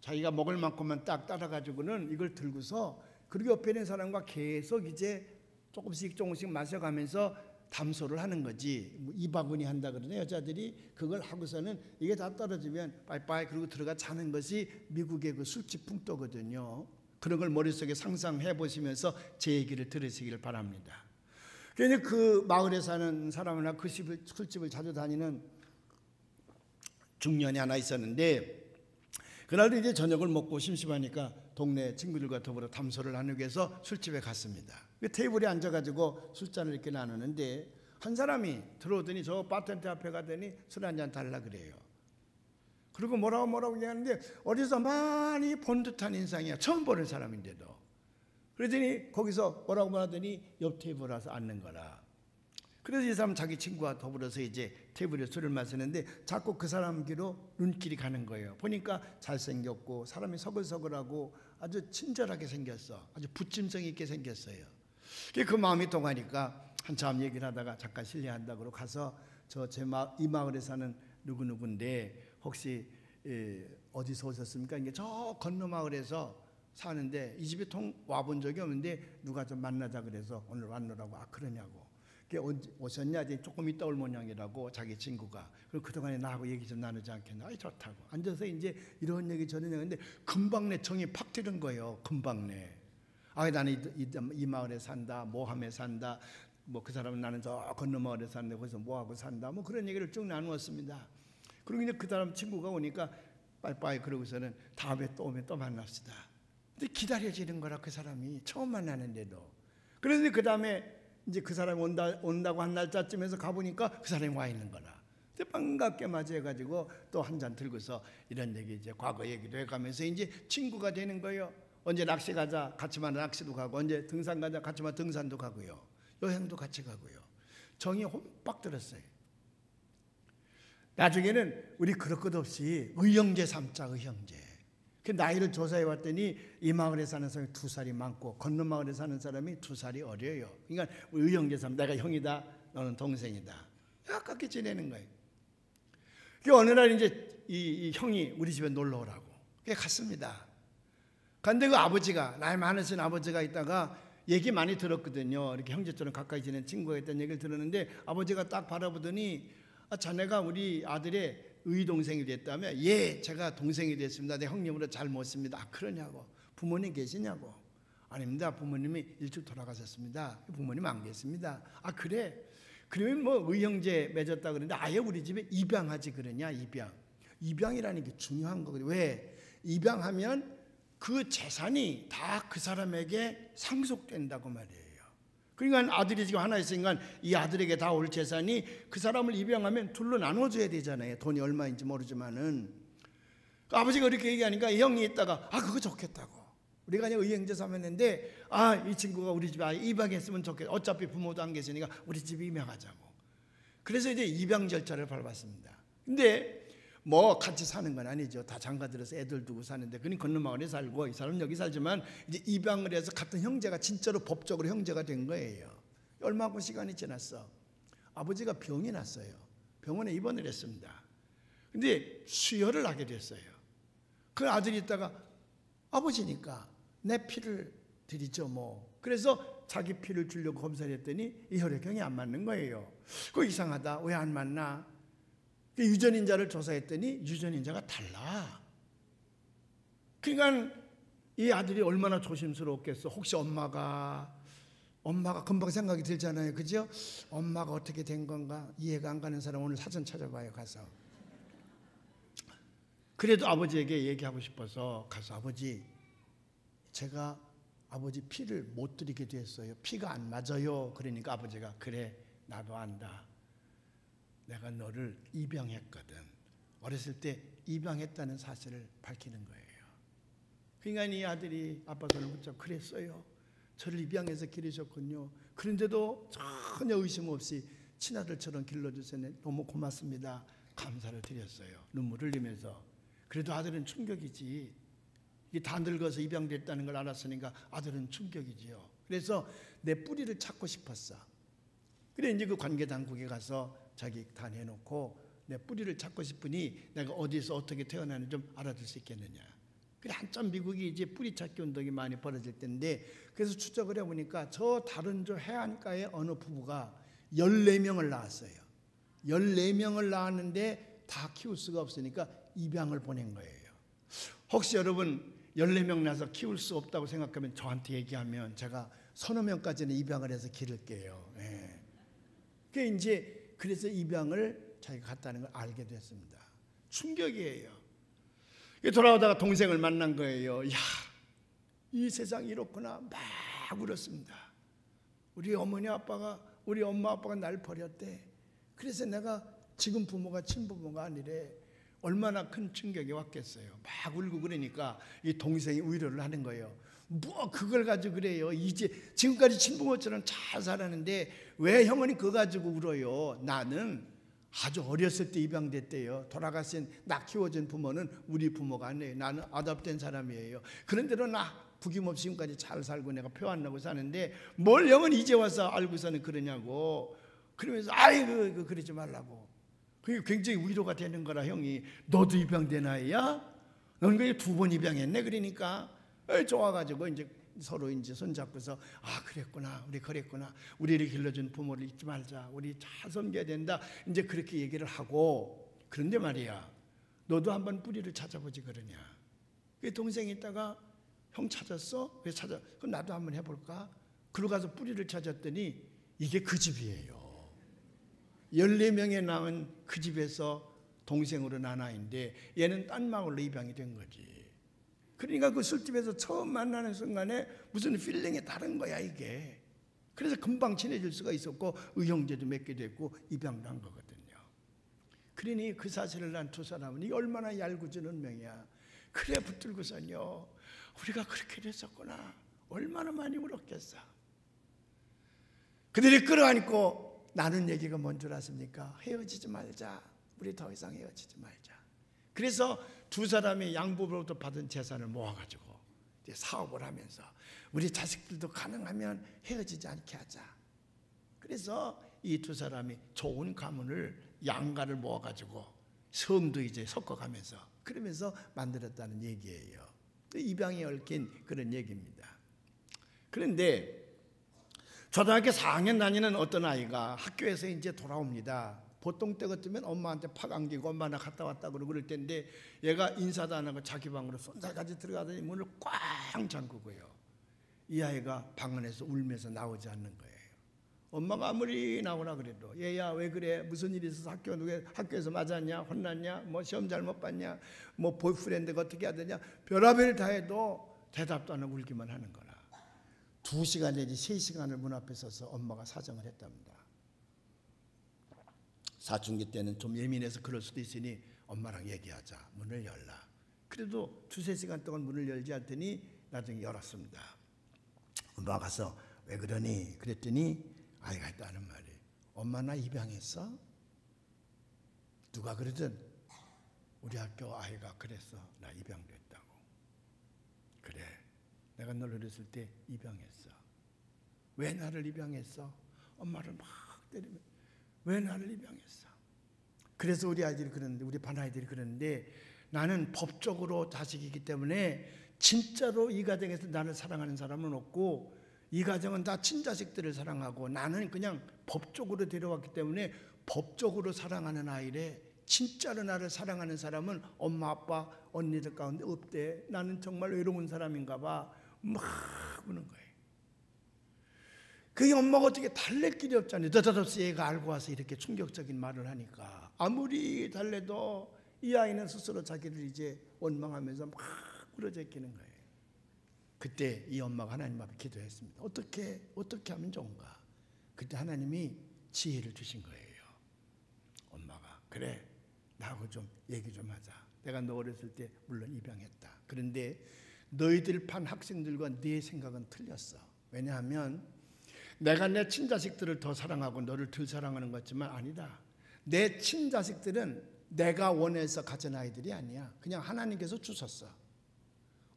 자기가 먹을 만큼만 딱 따라가지고는 이걸 들고서 그리고 옆에 있는 사람과 계속 이제 조금씩 마셔가면서 담소를 하는 거지. 뭐 2바구니 한다 그러네 여자들이. 그걸 하고서는 이게 다 떨어지면 빠이빠이 그러고 들어가 자는 것이 미국의 그 술집 풍토거든요. 그런 걸 머릿속에 상상해 보시면서 제 얘기를 들으시길 바랍니다. 그러니까 그 마을에 사는 사람이나 그 술집을 자주 다니는 중년이 하나 있었는데, 그날도 이제 저녁을 먹고 심심하니까 동네 친구들과 더불어 담소를 나누기 위해서 술집에 갔습니다. 테이블에 앉아가지고 술잔을 이렇게 나누는데 한 사람이 들어오더니 저 바텐더 앞에 가더니 술 한 잔 달라 그래요. 그리고 뭐라고 얘기하는데 어디서 많이 본 듯한 인상이야. 처음 보는 사람인데도. 그러더니 거기서 뭐라고 하더니 옆 테이블 와서 앉는 거라. 그래서 이 사람 자기 친구와 더불어서 이제 테이블에 술을 마시는데 자꾸 그 사람 귀로 눈길이 가는 거예요. 보니까 잘생겼고 사람이 서글서글하고 아주 친절하게 생겼어. 아주 부침성 있게 생겼어요. 그 마음이 동하니까 한참 얘기를 하다가 잠깐 실례한다고 가서 이 마을에 사는 누구누구인데 혹시 어디서 오셨습니까? 이게 저 건너 마을에서 사는데 이 집에 와본 적이 없는데 누가 좀 만나자 그래서 오늘 왔노라고. 아 그러냐고. 오셨냐? 조금 있다 올 모양이라고 자기 친구가. 그리고 그동안에 나하고 얘기 좀 나누지 않겠나? 아이 좋다고. 앉아서 이제 이런 얘기 저런 얘기 하는데 금방 내 정이 팍 트는 거예요. 금방 내. 아 나는 이 마을에 산다. 모함에 산다. 뭐 그 사람은 나는 저 건너 마을에 사는데 거기서 뭐하고 산다. 뭐 그런 얘기를 쭉 나누었습니다. 그리고 이제 그 사람 친구가 오니까 빠이빠이 그러고서는 다음에 또 오면 또 만납시다. 근데 기다려지는 거라 그 사람이 처음 만나는데도. 그래서 그 다음에 이제 그 사람이 온다고 한 날짜쯤에서 가보니까 그 사람이 와 있는 거라. 근데 반갑게 맞이해가지고 또 한 잔 들고서 이런 얘기 이제 과거 얘기도 해가면서 이제 친구가 되는 거예요. 언제 낚시 가자 같이 만 낚시도 가고, 언제 등산 가자 같이 만 등산도 가고요. 여행도 같이 가고요. 정이 홈빡 들었어요. 나중에는 우리 그럴 것 없이 의형제 삼자 의형제. 그 나이를 조사해 봤더니 이 마을에 사는 사람이 2살이 많고 건너 마을에 사는 사람이 2살이 어려요. 그러니까 의형제 삼자. 내가 형이다, 너는 동생이다. 가깝게 지내는 거예요. 그 어느 날 이제 이 형이 우리 집에 놀러 오라고. 그게 갔습니다. 그런데 그 아버지가, 나이 많으신 아버지가 있다가 얘기 많이 들었거든요. 이렇게 형제처럼 가까이 지낸 친구가 있다는 얘기를 들었는데 아버지가 딱 바라보더니 자네가 우리 아들의 의동생이 됐다며? 예, 제가 동생이 됐습니다. 내 형님으로 잘 못 습니다. 아, 그러냐고. 부모님 계시냐고. 아닙니다. 부모님이 일찍 돌아가셨습니다. 부모님 안 계십니다. 아, 그래? 그러면 뭐 의형제 맺었다 그러는데 아예 우리 집에 입양하지 그러냐? 입양이라는 게 중요한 거거든요. 왜? 입양하면 그 재산이 다 그 사람에게 상속된다고 말이에요. 그러니까 아들이 지금 하나 있으니까 이 아들에게 다 올 재산이 그 사람을 입양하면 둘로 나눠줘야 되잖아요. 돈이 얼마인지 모르지만은. 아버지가 그렇게 얘기하니까 이 형이 있다가 그거 좋겠다고. 우리가 그냥 의형제 삼았는데 이 친구가 우리 집에 입양했으면 좋겠다. 어차피 부모도 안 계시니까 우리 집에 입양하자고. 그래서 이제 입양 절차를 밟았습니다. 근데 뭐 같이 사는 건 아니죠. 다 장가들어서 애들 두고 사는데 그는 건너 마을에 살고 이 사람은 여기 살지만 이제 입양을 해서 같은 형제가 진짜로 법적으로 형제가 된 거예요. 얼마고 시간이 지났어. 아버지가 병이 났어요. 병원에 입원을 했습니다. 근데 수혈을 하게 됐어요. 그 아들이 있다가 아버지니까 내 피를 드리죠 뭐. 그래서 자기 피를 주려고 검사를 했더니 이 혈액형이 안 맞는 거예요. 그거 이상하다. 왜 안 맞나? 유전인자를 조사했더니 유전인자가 달라. 그러니까 이 아들이 얼마나 조심스러웠겠어. 혹시 엄마가 금방 생각이 들잖아요. 그죠? 엄마가 어떻게 된 건가? 이해가 안 가는 사람 오늘 사전 찾아봐요. 가서. 그래도 아버지에게 얘기하고 싶어서 가서 아버지, 제가 아버지 피를 못 드리게 됐어요. 피가 안 맞아요. 그러니까 아버지가 그래, 나도 안다. 내가 너를 입양했거든. 어렸을 때 입양했다는 사실을 밝히는 거예요. 그러니까 이 아들이 아빠 손을 붙잡고 그랬어요. 저를 입양해서 기르셨군요. 그런데도 전혀 의심 없이 친아들처럼 길러주셔서 너무 고맙습니다. 감사를 드렸어요. 눈물을 흘리면서. 그래도 아들은 충격이지. 이게 다 늙어서 입양됐다는 걸 알았으니까 아들은 충격이지요. 그래서 내 뿌리를 찾고 싶었어. 그래 이제 그 관계 당국에 가서 자기 다 내놓고 내 뿌리를 찾고 싶으니 내가 어디서 어떻게 태어나는지 좀 알아줄 수 있겠느냐. 그래 한참 미국이 이제 뿌리 찾기 운동이 많이 벌어질 때인데, 그래서 추적을 해보니까 저 다른 저 해안가에 어느 부부가 14명을 낳았어요. 14명을 낳았는데 다 키울 수가 없으니까 입양을 보낸 거예요. 혹시 여러분 14명 낳아서 키울 수 없다고 생각하면 저한테 얘기하면 제가 서너 명까지는 입양을 해서 기를게요. 예. 그래서 입양을 자기가 갔다는 걸 알게 됐습니다. 충격이에요. 돌아오다가 동생을 만난 거예요. 야, 이 세상이 이렇구나. 막 울었습니다. 우리 엄마 아빠가 날 버렸대. 그래서 내가 지금 부모가 친부모가 아니래. 얼마나 큰 충격이 왔겠어요. 막 울고 그러니까 이 동생이 위로를 하는 거예요. 뭐 그걸 가지고 그래요. 이제 지금까지 친부모처럼 잘 살았는데 왜 형은 그거 가지고 울어요. 나는 아주 어렸을 때 입양됐대요. 돌아가신 나 키워준 부모는 우리 부모가 아니에요. 나는 아답된 사람이에요. 그런데도 나 부김없이 지금까지 잘 살고 내가 표 안 나고 사는데 뭘 형은 이제 와서 알고서는 그러냐고. 그러면서 아이고 그러지 말라고. 그게 굉장히 위로가 되는 거라. 형이 너도 입양된 아이야? 넌 그게 2번 입양했네. 그러니까 좋아가지고 이제 서로 이제 손잡고서 그랬구나, 우리 그랬구나, 우리를 길러준 부모를 잊지 말자, 우리 잘 섬겨야 된다. 이제 그렇게 얘기를 하고. 그런데 말이야, 너도 한번 뿌리를 찾아보지 그러냐. 그 동생이 있다가 형 찾았어? 왜 찾아? 그럼 나도 한번 해볼까? 그러고 가서 뿌리를 찾았더니 이게 그 집이에요. 14명에 낳은 그 집에서 동생으로 난 아이인데 얘는 딴 마을로 입양이 된 거지. 그러니까 그 술집에서 처음 만나는 순간에 무슨 필링이 다른 거야 이게. 그래서 금방 친해질 수가 있었고 의형제도 맺게 됐고 입양도 한 거거든요. 그러니 그 사실을 난 두 사람은 이 얼마나 얄궂은 운명이야. 그래 붙들고서요, 우리가 그렇게 됐었구나. 얼마나 많이 울었겠어. 그들이 끌어안고 나눈 얘기가 뭔 줄 아십니까? 헤어지지 말자. 우리 더 이상 헤어지지 말자. 그래서 두 사람이 양부로부터 받은 재산을 모아가지고 이제 사업을 하면서 우리 자식들도 가능하면 헤어지지 않게 하자. 그래서 이 두 사람이 좋은 가문을 양가를 모아가지고 성도 이제 섞어가면서 그러면서 만들었다는 얘기예요. 입양에 얽힌 그런 얘기입니다. 그런데 초등학교 4학년 다니는 어떤 아이가 학교에서 이제 돌아옵니다. 보통 때 같으면 엄마한테 팍 안기고 엄마 나 갔다 왔다 그러고 그럴 텐데 얘가 인사도 안 하고 자기 방으로 손살까지 들어가더니 문을 꽝 잠그고요. 이 아이가 방 안에서 울면서 나오지 않는 거예요. 엄마가 아무리 나오라 그래도 얘야 왜 그래? 무슨 일이 있어서 학교에서 맞았냐? 혼났냐? 뭐 시험 잘못 봤냐? 뭐 보이프렌드가 어떻게 해야 되냐? 별의별 다 해도 대답도 안 하고 울기만 하는 거라. 2시간 내지 3시간을 문 앞에 서서 엄마가 사정을 했답니다. 사춘기 때는 좀 예민해서 그럴 수도 있으니 엄마랑 얘기하자. 문을 열라. 그래도 2-3시간 동안 문을 열지 않더니 나중에 열었습니다. 엄마가 가서 왜 그러니? 그랬더니 아이가 했다는 말이, 엄마 나 입양했어? 누가 그러든 우리 학교 아이가 그랬어. 나 입양됐다고. 그래, 내가 널 어렸을 때 입양했어. 왜 나를 입양했어? 엄마를 막 때리면 왜 나를 입양했어? 그래서 우리 아이들이 그러는데, 우리 반 아이들이 그러는데, 나는 법적으로 자식이기 때문에 진짜로 이 가정에서 나를 사랑하는 사람은 없고 이 가정은 다 친자식들을 사랑하고 나는 그냥 법적으로 데려왔기 때문에 법적으로 사랑하는 아이래. 진짜로 나를 사랑하는 사람은 엄마 아빠 언니들 가운데 없대. 나는 정말 외로운 사람인가 봐. 막 우는 거예요. 그 엄마가 어떻게 달랠 길이 없잖아요. 느닷없이 얘가 알고 와서 이렇게 충격적인 말을 하니까 아무리 달래도 이 아이는 스스로 자기를 이제 원망하면서 막 부러져있는 거예요. 그때 이 엄마가 하나님 앞에 기도했습니다. 어떻게 하면 좋은가? 그때 하나님이 지혜를 주신 거예요. 엄마가 그래 나하고 좀 얘기 좀 하자. 내가 너 어렸을 때 물론 입양했다. 그런데 너희들 반 학생들과 네 생각은 틀렸어. 왜냐하면 내가 내 친자식들을 더 사랑하고 너를 덜 사랑하는 것 같지만 아니다. 내 친자식들은 내가 원해서 가진 아이들이 아니야. 그냥 하나님께서 주셨어.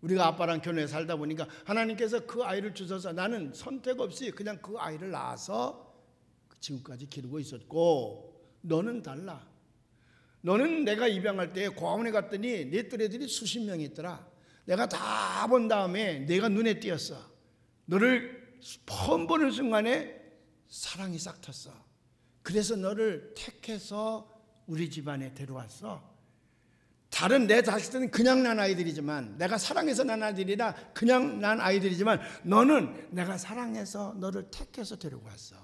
우리가 아빠랑 교회에 살다 보니까 하나님께서 그 아이를 주셔서 나는 선택 없이 그냥 그 아이를 낳아서 지금까지 기르고 있었고 너는 달라. 너는 내가 입양할 때 고아원에 갔더니 내 또래들이 수십 명이 있더라. 내가 다 본 다음에 내가 눈에 띄었어. 너를 처음 보는 순간에 사랑이 싹 텄어. 그래서 너를 택해서 우리 집안에 데려왔어. 다른 내 자식들은 그냥 난 아이들이지만 내가 사랑해서 난 아이들이라 그냥 난 아이들이지만 너는 내가 사랑해서 너를 택해서 데리고 왔어.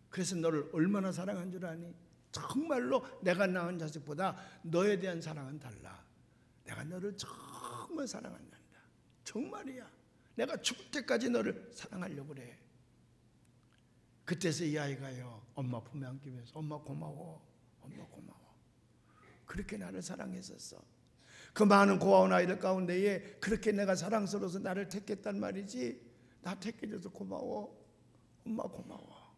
그래서 너를 얼마나 사랑한 줄 아니? 정말로 내가 낳은 자식보다 너에 대한 사랑은 달라. 내가 너를 정말 사랑한단다. 정말이야. 내가 죽을 때까지 너를 사랑하려고 그래. 그때서 이 아이가요 엄마 품에 안기 위해서 엄마 고마워. 엄마 고마워. 그렇게 나를 사랑했었어. 그 많은 고아원 아이들 가운데에 그렇게 내가 사랑스러워서 나를 택했단 말이지. 나 택해줘서 고마워. 엄마 고마워.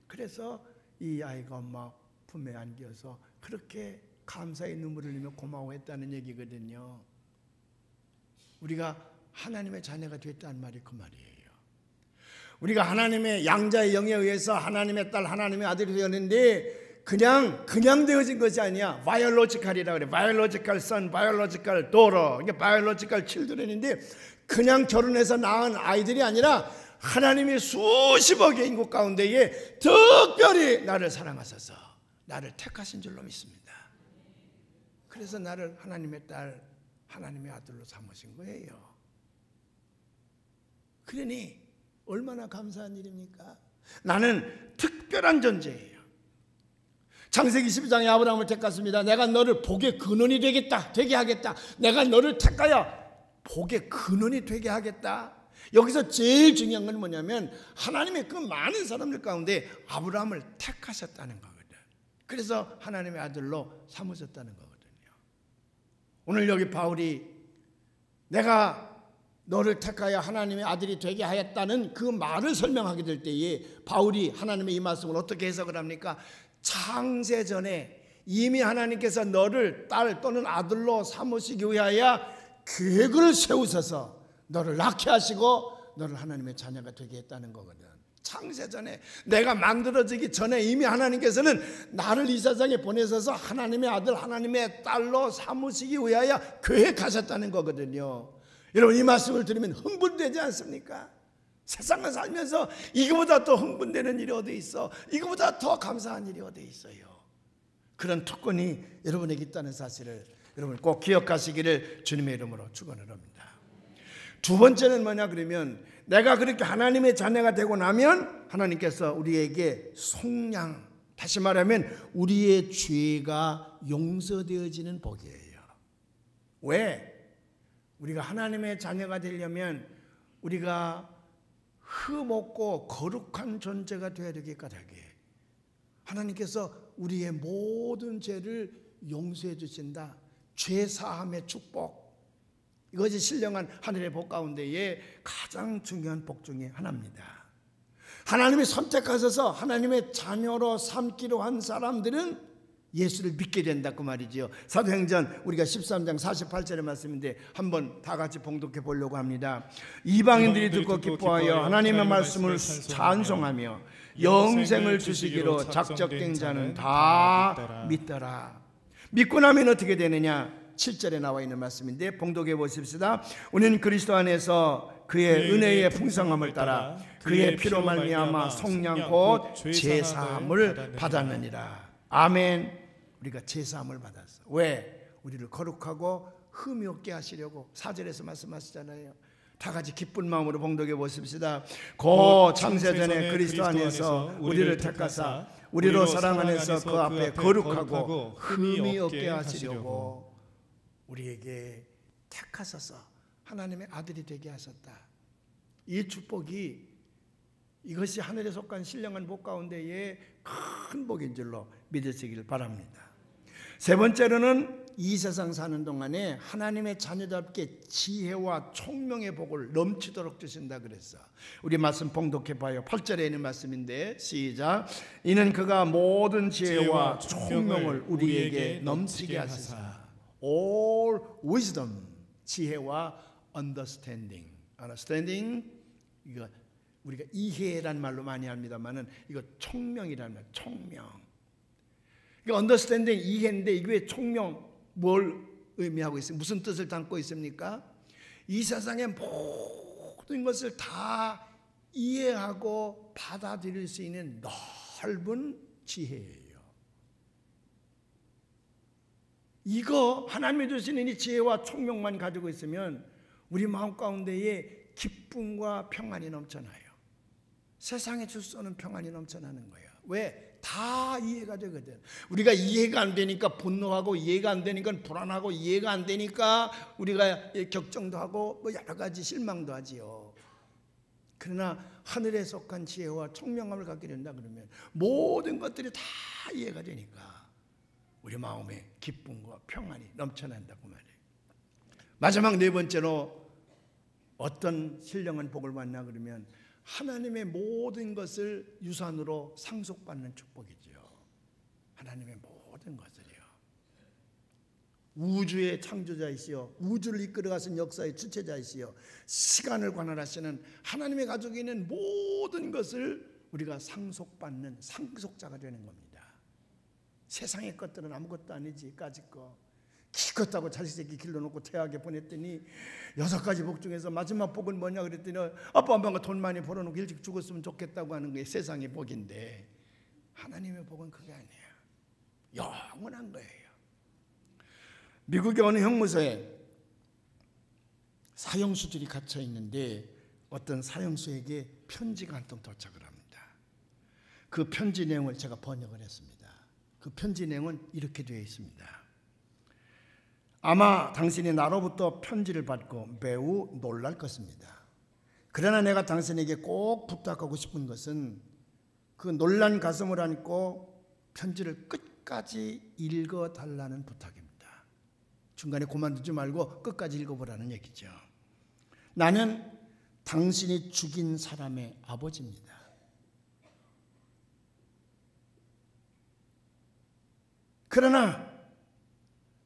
그래서 이 아이가 엄마 품에 안겨서 그렇게 감사의 눈물을 흘리며 고마워했다는 얘기거든요. 우리가 하나님의 자녀가 됐다는 말이 그 말이에요. 우리가 하나님의 양자의 영에 의해서 하나님의 딸 하나님의 아들이 되었는데 그냥 되어진 것이 아니야. 바이올로지컬이라고 그래. 바이올로지컬 선, 바이올로지컬 도러, 이게 바이올로지컬 칠드런인데 그냥 결혼해서 낳은 아이들이 아니라 하나님이 수십억의 인구 가운데에 특별히 나를 사랑하셔서 나를 택하신 줄로 믿습니다. 그래서 나를 하나님의 딸, 하나님의 아들로 삼으신 거예요. 그러니 얼마나 감사한 일입니까? 나는 특별한 존재예요. 창세기 12장에 아브라함을 택했습니다. 내가 너를 복의 근원이 되게 하겠다. 내가 너를 택하여 복의 근원이 되게 하겠다. 여기서 제일 중요한 건 뭐냐면 하나님의 그 많은 사람들 가운데 아브라함을 택하셨다는 거거든. 그래서 하나님의 아들로 삼으셨다는 거거든요. 오늘 여기 바울이 내가 너를 택하여 하나님의 아들이 되게 하였다는 그 말을 설명하게 될 때에 바울이 하나님의 이 말씀을 어떻게 해석을 합니까? 창세전에 이미 하나님께서 너를 딸 또는 아들로 삼으시기 위하여 계획을 세우셔서 너를 낳게 하시고 너를 하나님의 자녀가 되게 했다는 거거든. 창세전에 내가 만들어지기 전에 이미 하나님께서는 나를 이 세상에 보내셔서 하나님의 아들 하나님의 딸로 삼으시기 위하여 계획하셨다는 거거든요. 여러분 이 말씀을 들으면 흥분되지 않습니까? 세상을 살면서 이거보다 더 흥분되는 일이 어디 있어? 이거보다 더 감사한 일이 어디 있어요? 그런 특권이 여러분에게 있다는 사실을 여러분 꼭 기억하시기를 주님의 이름으로 축원을 합니다. 두 번째는 뭐냐 그러면 내가 그렇게 하나님의 자녀가 되고 나면 하나님께서 우리에게 속량, 다시 말하면 우리의 죄가 용서되어지는 복이에요. 왜? 우리가 하나님의 자녀가 되려면 우리가 흠없고 거룩한 존재가 되어야 되기까지 하나님께서 우리의 모든 죄를 용서해 주신다. 죄사함의 축복, 이것이 신령한 하늘의 복 가운데의 가장 중요한 복 중에 하나입니다. 하나님이 선택하셔서 하나님의 자녀로 삼기로 한 사람들은 예수를 믿게 된다 그 말이죠. 사도행전 우리가 13장 48절의 말씀인데 한번 다 같이 봉독해 보려고 합니다. 이방인들이 듣고 기뻐하여 하나님의 말씀을 찬송하며 영생을 주시기로 작정된 자는 다 믿더라. 믿고 나면 어떻게 되느냐? 7절에 나와 있는 말씀인데 봉독해 보십시다. 우리는 그리스도 안에서 그의 은혜의 풍성함을 따라 그의 피로 말미암아 속량 곧 제사함을 받았느니라. 아멘. 우리가 제사함을 받았어. 왜? 우리를 거룩하고 흠이 없게 하시려고. 4절에서 말씀하시잖아요. 다 같이 기쁜 마음으로 봉독해 보십시다. 곧 창세전에 그리스도 안에서 우리를 택하사 우리로 사랑 안에서 그 앞에 거룩하고 흠이 없게 하시려고 우리에게 택하셔서 하나님의 아들이 되게 하셨다. 이 축복이 이것이 하늘에 속한 신령한 복 가운데의 큰 복인 줄로 믿으시길 바랍니다. 세 번째로는 이 세상 사는 동안에 하나님의 자녀답게 지혜와 총명의 복을 넘치도록 주신다 그랬어. 우리 말씀 봉독해 봐요. 8절에 있는 말씀인데 시작. 이는 그가 모든 지혜와 총명을 우리에게 넘치게 하시사. All wisdom, 지혜와 understanding. 이거 우리가 이해란 말로 많이 합니다만은 이거 총명이라는 말. 총명. 이거 understanding 이해인데 이게 총명 뭘 의미하고 있습니까? 무슨 뜻을 담고 있습니까? 이 세상의 모든 것을 다 이해하고 받아들일 수 있는 넓은 지혜예요. 이거 하나님이 주시는 이 지혜와 총명만 가지고 있으면 우리 마음 가운데에 기쁨과 평안이 넘쳐나요. 세상에 줄 수 없는 평안이 넘쳐나는 거예요. 왜? 다 이해가 되거든. 우리가 이해가 안 되니까 분노하고 이해가 안 되니까 불안하고 이해가 안 되니까 우리가 걱정도 하고 뭐 여러 가지 실망도 하지요. 그러나 하늘에 속한 지혜와 총명함을 갖게 된다 그러면 모든 것들이 다 이해가 되니까 우리 마음에 기쁨과 평안이 넘쳐난다고 말해요. 마지막 네 번째로 어떤 신령한 복을 받나 그러면 하나님의 모든 것을 유산으로 상속받는 축복이죠. 하나님의 모든 것을요. 우주의 창조자이시여 우주를 이끌어가신 역사의 주체자이시여 시간을 관할하시는 하나님의 가족에 있는 모든 것을 우리가 상속받는 상속자가 되는 겁니다. 세상의 것들은 아무것도 아니지. 까짓 거 기껏다고 자식 새끼 길러놓고 태하게 보냈더니 6가지 복 중에서 마지막 복은 뭐냐 그랬더니 아빠 엄마가 돈 많이 벌어놓고 일찍 죽었으면 좋겠다고 하는 게 세상의 복인데 하나님의 복은 그게 아니에요. 영원한 거예요. 미국의 어느 형무소에 사형수들이 갇혀 있는데 어떤 사형수에게 편지가 한 통 도착을 합니다. 그 편지 내용을 제가 번역을 했습니다. 그 편지 내용은 이렇게 되어 있습니다. 아마 당신이 나로부터 편지를 받고 매우 놀랄 것입니다. 그러나 내가 당신에게 꼭 부탁하고 싶은 것은 그 놀란 가슴을 안고 편지를 끝까지 읽어달라는 부탁입니다. 중간에 그만두지 말고 끝까지 읽어보라는 얘기죠. 나는 당신이 죽인 사람의 아버지입니다. 그러나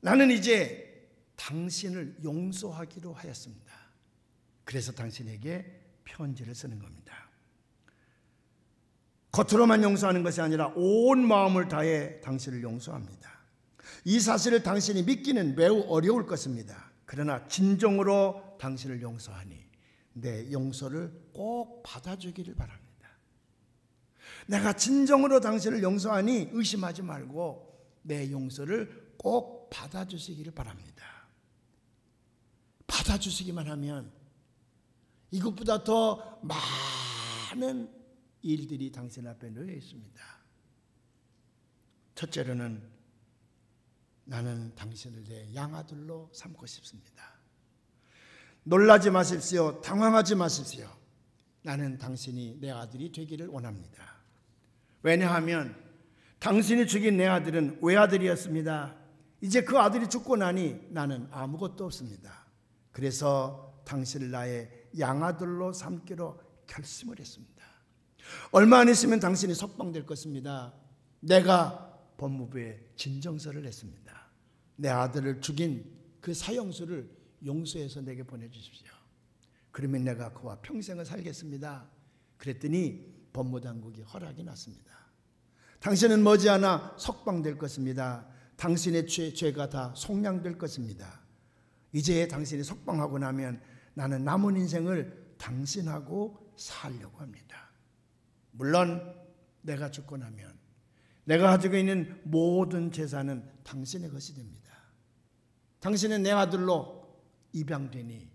나는 이제 당신을 용서하기로 하였습니다. 그래서 당신에게 편지를 쓰는 겁니다. 겉으로만 용서하는 것이 아니라 온 마음을 다해 당신을 용서합니다. 이 사실을 당신이 믿기는 매우 어려울 것입니다. 그러나 진정으로 당신을 용서하니 내 용서를 꼭 받아주기를 바랍니다. 내가 진정으로 당신을 용서하니 의심하지 말고 내 용서를 꼭 받아주시기를 바랍니다. 받아주시기만 하면 이것보다 더 많은 일들이 당신 앞에 놓여 있습니다. 첫째로는 나는 당신을 내 양아들로 삼고 싶습니다. 놀라지 마십시오. 당황하지 마십시오. 나는 당신이 내 아들이 되기를 원합니다. 왜냐하면 당신이 죽인 내 아들은 외아들이었습니다. 이제 그 아들이 죽고 나니 나는 아무것도 없습니다. 그래서 당신을 나의 양아들로 삼기로 결심을 했습니다. 얼마 안 있으면 당신이 석방될 것입니다. 내가 법무부에 진정서를 냈습니다. 내 아들을 죽인 그 사형수를 용서해서 내게 보내주십시오. 그러면 내가 그와 평생을 살겠습니다. 그랬더니 법무당국이 허락이 났습니다. 당신은 머지않아 석방될 것입니다. 당신의 죄가 다 속량될 것입니다. 이제 당신이 석방하고 나면 나는 남은 인생을 당신하고 살려고 합니다. 물론 내가 죽고 나면 내가 가지고 있는 모든 재산은 당신의 것이 됩니다. 당신은 내 아들로 입양되니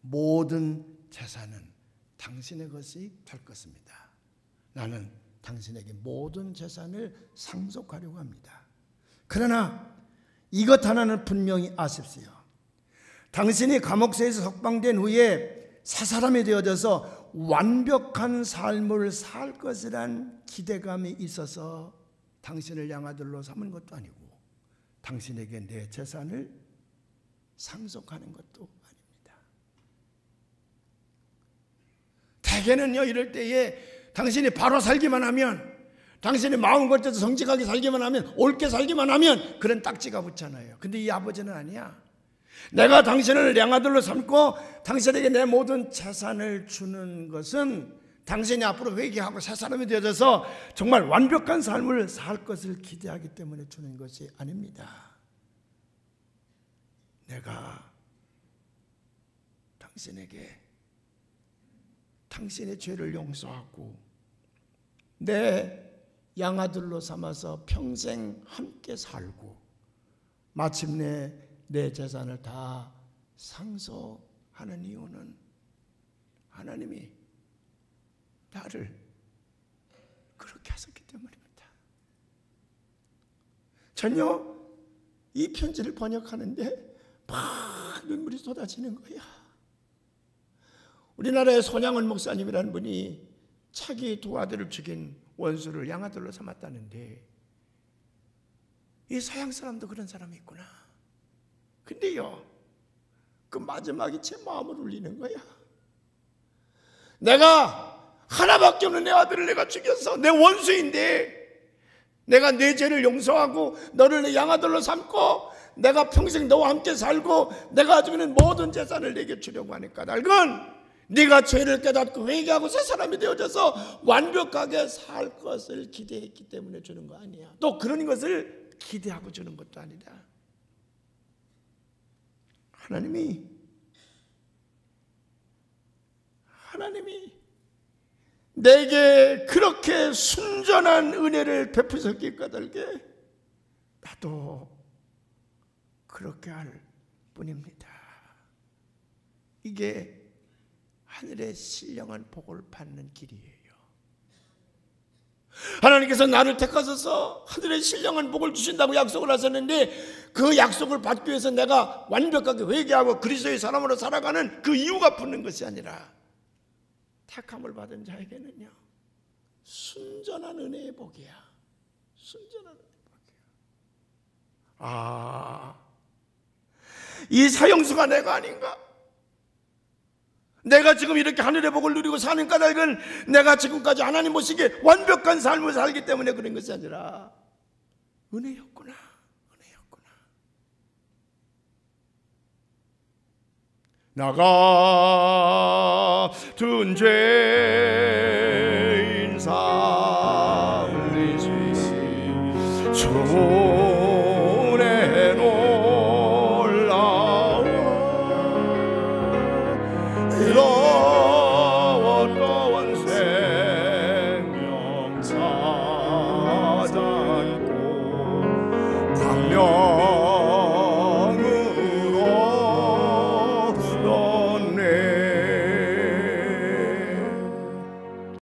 모든 재산은 당신의 것이 될 것입니다. 나는 당신에게 모든 재산을 상속하려고 합니다. 그러나 이것 하나는 분명히 아십시오. 당신이 감옥에서 석방된 후에 새 사람이 되어져서 완벽한 삶을 살 것이란 기대감이 있어서 당신을 양아들로 삼은 것도 아니고 당신에게 내 재산을 상속하는 것도 아닙니다. 대개는요, 이럴 때에 당신이 바로 살기만 하면, 당신의 마음 걸쳐서 정직하게 살기만 하면, 옳게 살기만 하면 그런 딱지가 붙잖아요. 근데 이 아버지는 아니야. 내가 당신을 양아들로 삼고 당신에게 내 모든 재산을 주는 것은 당신이 앞으로 회개하고 새 사람이 되어져서 정말 완벽한 삶을 살 것을 기대하기 때문에 주는 것이 아닙니다. 내가 당신에게 당신의 죄를 용서하고 내 양아들로 삼아서 평생 함께 살고 마침내 내 재산을 다 상속하는 이유는 하나님이 나를 그렇게 하셨기 때문입니다. 전혀 이 편지를 번역하는데 막 눈물이 쏟아지는 거야. 우리나라의 손양원 목사님이라는 분이 자기 두 아들을 죽인 원수를 양아들로 삼았다는데 이 서양 사람도 그런 사람이 있구나. 근데요, 그 마지막이 제 마음을 울리는 거야. 내가 하나밖에 없는 내 아들을 내가 죽여서 내 원수인데 내가 내 죄를 용서하고 너를 내 양아들로 삼고 내가 평생 너와 함께 살고 내가 가지고 있는 모든 재산을 내게 주려고 하는 까닭은 네가 죄를 깨닫고 회개하고 새 사람이 되어져서 완벽하게 살 것을 기대했기 때문에 주는 거 아니야. 또 그런 것을 기대하고 주는 것도 아니다. 하나님이 내게 그렇게 순전한 은혜를 베푸셨기 까닭에 나도 그렇게 할 뿐입니다. 이게 하늘의 신령한 복을 받는 길이에요. 하나님께서 나를 택하셔서 하늘의 신령한 복을 주신다고 약속을 하셨는데 그 약속을 받기 위해서 내가 완벽하게 회개하고 그리스도의 사람으로 살아가는 그 이유가 붙는 것이 아니라 택함을 받은 자에게는요, 순전한 은혜의 복이야. 순전한 은혜의 복이야. 이 사형수가 내가 아닌가? 내가 지금 이렇게 하늘의 복을 누리고 사는 까닭은 내가 지금까지 하나님 보시기에 완벽한 삶을 살기 때문에 그런 것이 아니라 은혜였구나. 은혜였구나. 나 같은 죄인